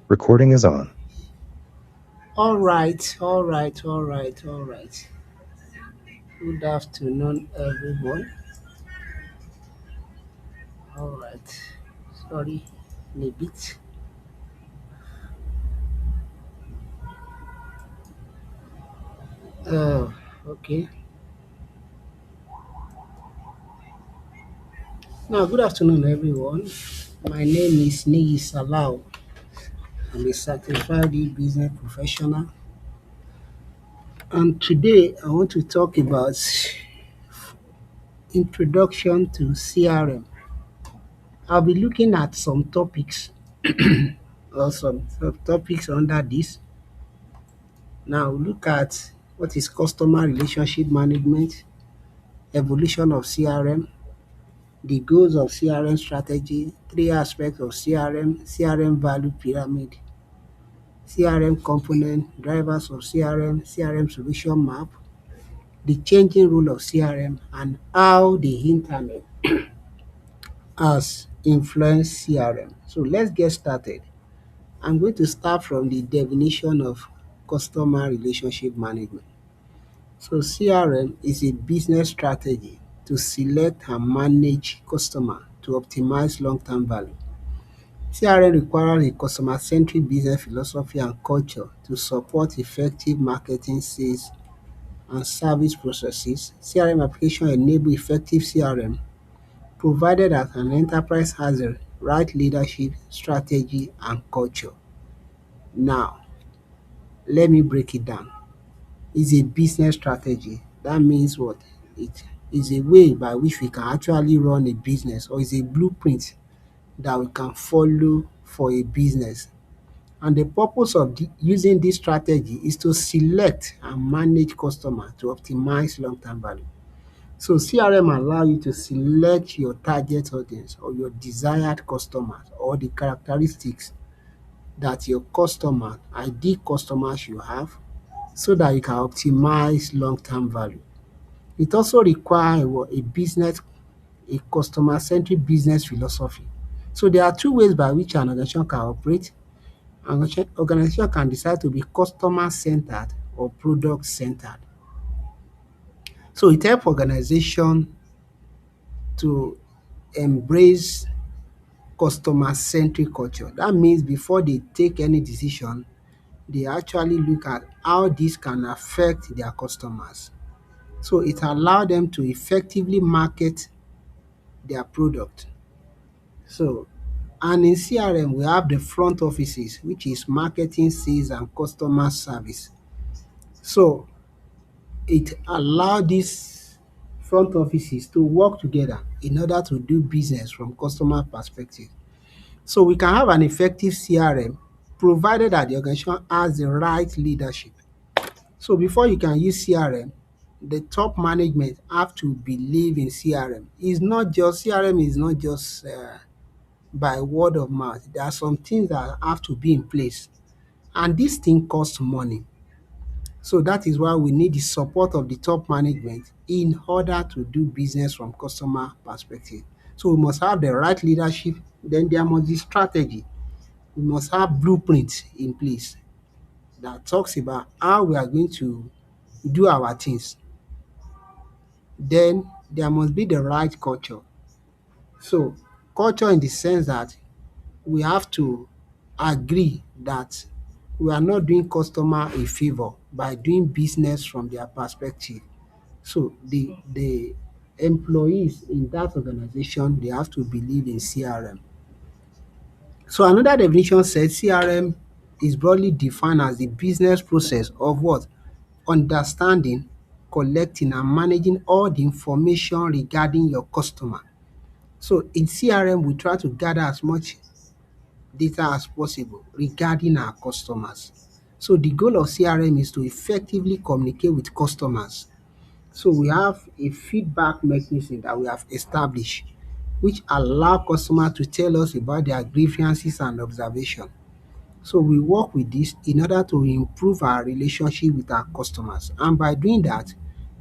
Recording is on. All right, all right, all right, all right. Good afternoon, everyone. All right. Sorry, a bit. Uh, okay. Now, good afternoon, everyone. My name is Niyi Salau. I'm a certified business professional, and today I want to talk about introduction to CRM. I'll be looking at some topics or some topics under this. Now, look at what is customer relationship management, evolution of CRM, the goals of CRM strategy, three aspects of CRM value pyramid, CRM component, drivers of CRM solution map, the changing role of CRM, and how the internet has influenced CRM. So let's get started. I'm going to start from the definition of customer relationship management. So CRM is a business strategy to select and manage customer to optimize long-term value. CRM requires a customer-centric business philosophy and culture to support effective marketing, sales, and service processes. CRM application enable effective CRM provided that an enterprise has the right leadership, strategy, and culture. Now, let me break it down. It's a business strategy. That means what? It is a way by which we can actually run a business, or is a blueprint that we can follow for a business. And the purpose of using this strategy is to select and manage customer to optimize long-term value. So CRM allow you to select your target audience or your desired customers or the characteristics that your customer, ideal customers should have, so that you can optimize long-term value. It also requires a business, a customer-centric business philosophy. So there are two ways by which an organization can operate. An organization can decide to be customer-centered or product-centered. So it helps organization to embrace customer-centric culture. That means before they take any decision, they actually look at how this can affect their customers. So it allows them to effectively market their product. So, and in CRM, we have the front offices, which is marketing, sales, and customer service. So it allows these front offices to work together in order to do business from customer perspective. So we can have an effective CRM provided that the organization has the right leadership. So before you can use CRM, the top management have to believe in CRM. It's not just CRM is not just by word of mouth. There are some things that have to be in place, and this thing costs money. So that is why we need the support of the top management in order to do business from customer perspective. So we must have the right leadership, then there must be strategy. We must have blueprint in place that talks about how we are going to do our things. Then there must be the right culture. So culture in the sense that we have to agree that we are not doing customer a favor by doing business from their perspective. So the employees in that organization, they have to believe in CRM. So another definition says CRM is broadly defined as the business process of what? Understanding, collecting, and managing all the information regarding your customer. So in CRM, we try to gather as much data as possible regarding our customers. So the goal of CRM is to effectively communicate with customers. So we have a feedback mechanism that we have established, which allow customers to tell us about their grievances and observation. So we work with this in order to improve our relationship with our customers. And by doing that,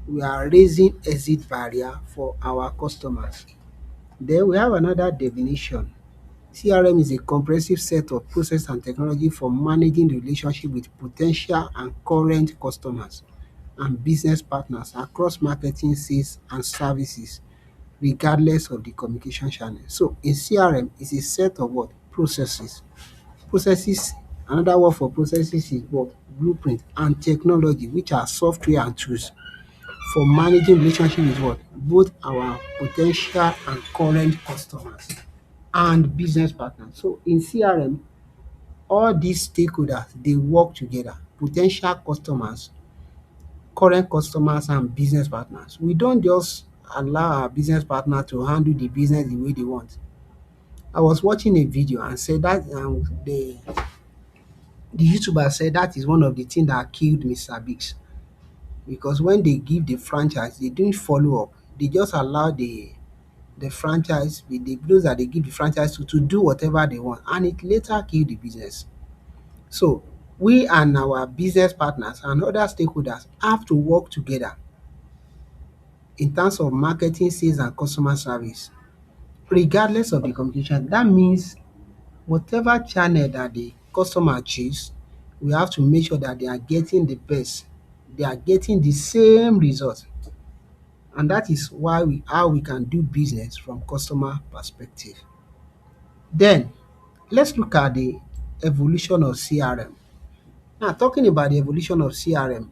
we are raising exit barrier for our customers. Then we have another definition. CRM is a comprehensive set of process and technology for managing the relationship with potential and current customers and business partners across marketing, sales and services regardless of the communication channel. So a CRM is a set of what? Processes. Processes, another word for processes is what? Blueprint, and technology, which are software and tools for managing relationship with what? Both our potential and current customers and business partners. So in CRM, all these stakeholders dey work together, potential customers, current customers and business partners. We don't just allow our business partner to handle the business the way they want. I was watching a video and said that the YouTuber said that is one of the things that killed Mr. Biggs, because when they give the franchise, they didn't follow up. They just allow the franchise, the those that they give the franchise to do whatever they want, and it later killed the business. So we and our business partners and other stakeholders have to work together in terms of marketing, sales and customer service regardless of the communication. That means whatever channel that the customer choose, we have to make sure that they are getting the best, they are getting the same result, and that is why how we can do business from customer perspective. Then let's look at the evolution of CRM. Now talking about the evolution of CRM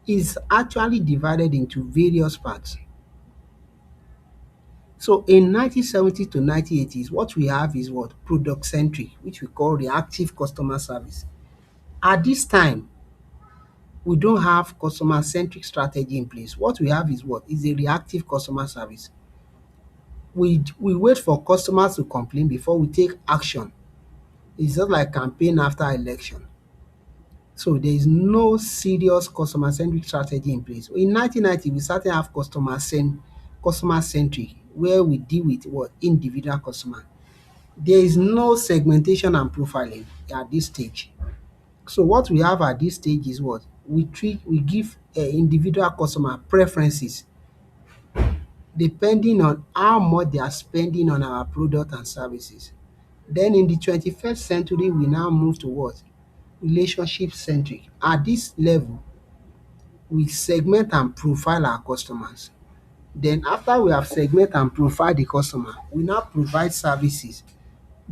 is actually divided into various parts. So in 1970 to 1980s, what we have is what? Product centric, which we call reactive customer service. At this time, we don't have customer centric strategy in place. What we have is what? Is a reactive customer service. We wait for customers to complain before we take action. It's just like campaign after election. So there is no serious customer centric strategy in place. In 1990, we started have customer centric, where we deal with what? Individual customer. There is no segmentation and profiling at this stage. So what we have at this stage is what? We give individual customer preferences depending on how much they are spending on our product and services. Then in the 21st century, we now move to what? Relationship centric. At this level, we segment and profile our customers. Then after we have segment and profile the customer, we now provide services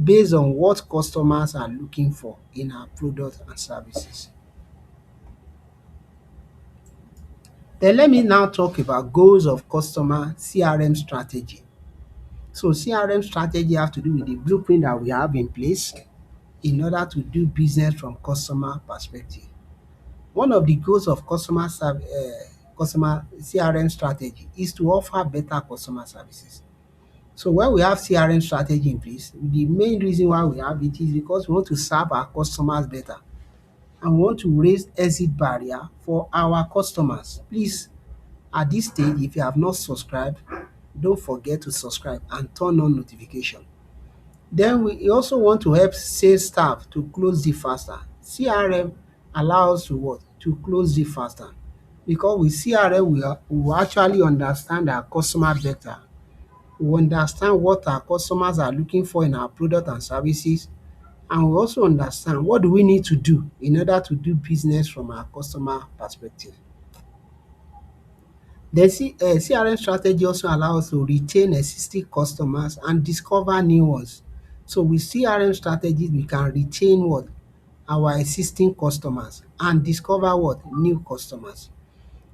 based on what customers are looking for in our products and services. Then let me now talk about goals of customer CRM strategy. So CRM strategy have to do with the blueprint that we have in place in order to do business from customer perspective. One of the goals of customer CRM strategy is to offer better customer services. So when we have CRM strategy in place, the main reason why we have it is because we want to serve our customers better and we want to raise exit barrier for our customers. Please, at this stage, if you have not subscribed, don't forget to subscribe and turn on notification. Then we also want to help sales staff to close deal faster. CRM allows to what? To close deal faster, because with CRM we will actually understand our customer better. We understand what our customers are looking for in our product and services, and we also understand what do we need to do in order to do business from our customer perspective. The CRM strategy also allow us to retain existing customers and discover new ones. So with CRM strategies, we can retain what? Our existing customers and discover what? New customers.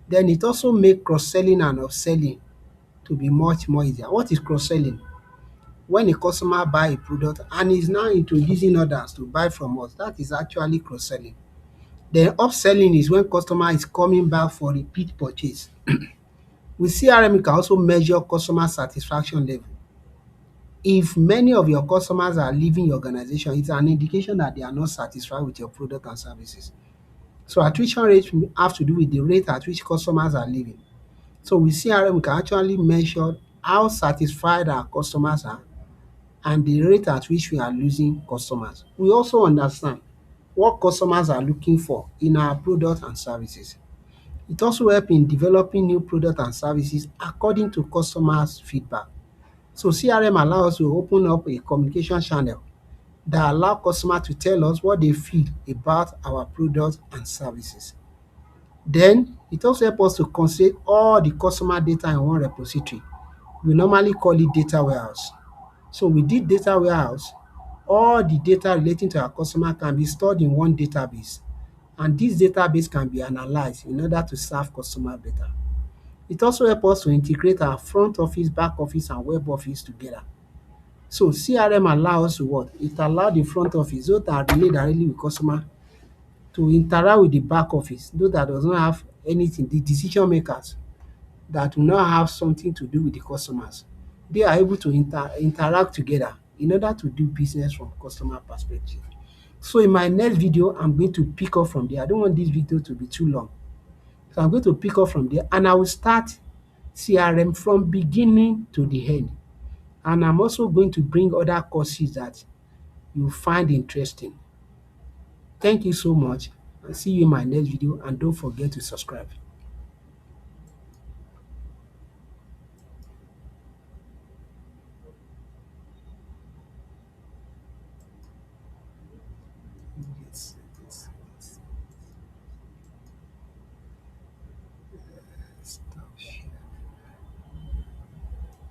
Then it also make cross-selling and upselling to be much more easier. What is cross-selling? When a customer buy a product and is now introducing others to buy from us, that is actually cross-selling. Then upselling is when customer is coming back for repeat purchase. With CRM, you can also measure customer satisfaction level. If many of your customers are leaving your organization, it's an indication that they are not satisfied with your product and services. So attrition rate have to do with the rate at which customers are leaving. So with CRM, we can actually measure how satisfied our customers are and the rate at which we are losing customers. We also understand what customers are looking for in our products and services. It also help in developing new product and services according to customers' feedback. So CRM allow us to open up a communication channel that allow customer to tell us what they feel about our products and services. Then it also help us to consolidate all the customer data in one repository. We normally call it data warehouse. So with this data warehouse, all the data relating to our customer can be stored in one database, and this database can be analyzed in order to serve customer better. It also help us to integrate our front office, back office and web office together. So CRM allow us to what? It allow the front office, those that relate directly with customer, to interact with the back office, those that does not have anything, the decision makers that do not have something to do with the customers. They are able to interact together in order to do business from customer perspective. So in my next video, I'm going to pick up from there. I don't want this video to be too long. So I'm going to pick up from there and I will start CRM from beginning to the end. And I'm also going to bring other courses that you find interesting. Thank you so much and see you in my next video, and don't forget to subscribe. Yes.